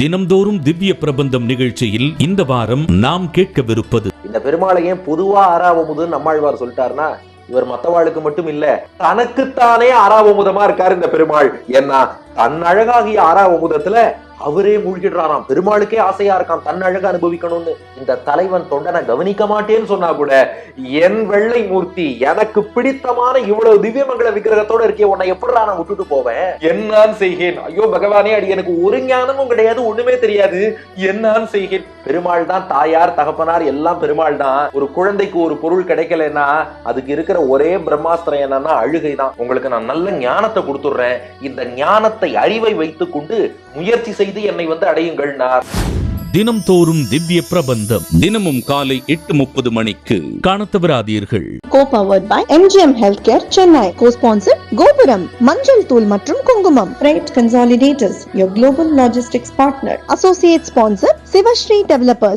தினம்தோறும் திவ்ய பிரபந்தம் நிகழ்ச்சியில் இந்த வாரம் நாம் கேட்கவிருப்பது, இந்த பெருமாளை ஏன் பொதுவா ஆறாவமுதுன்னு நம்மாழ்வார் சொல்லிட்டாருன்னா, இவர் மத்தவாளுக்கு மட்டும் இல்ல, தனக்குத்தானே ஆறாவமுதமா இருக்காரு இந்த பெருமாள். ஏன்னா தன் அழகாகிய ஆறாவமுதத்துல அவரே மூழ்கிடுறாராம். பெருமாளுக்கே ஆசையா இருக்கான் தன் அழக அனுபவிக்கணும்னு. இந்த தலைவன் தொண்டனை கவனிக்க மாட்டேன்னு சொன்னா கூட, என் வெள்ளை மூர்த்தி எனக்கு பிடித்தமான இவ்வளவு திவ்யமங்கல விக்கிரகத்தோட இருக்கே, உன்னை எப்படிடா நான் விட்டுட்டு போவேன், என்னான்னு செய்கேன். ஐயோ பகவானே, அடி எனக்கு ஒரு ஞானமும் கிடையாது, ஒண்ணுமே தெரியாது, என்னான்னு செய்கேன். பெருமாள் தான் தாயார் தகப்பனார் எல்லாம் பெருமாள் தான். ஒரு குழந்தைக்கு ஒரு பொருள் கிடைக்கலன்னா அதுக்கு இருக்கிற ஒரே பிரம்மாஸ்திரம் என்னன்னா அழுகை தான். உங்களுக்கு நான் நல்ல ஞானத்தை கொடுத்துடுறேன், இந்த ஞானத்தை அறிவை வைத்துக் கொண்டு முயற்சி செய்து என்னை அடையுங்கள். தினம்தோறும் திவ்ய பிரபந்தம் தினமும் காலை 8:30 மணிக்கு காணத் தவறாதீர்கள். Co-powered by MGM Healthcare Chennai. Co-sponsored கோபுரம் மஞ்சள் தூள் மற்றும் குங்குமம். Freight Consolidators, your global logistics partner. Associate sponsor Sivashree Developers.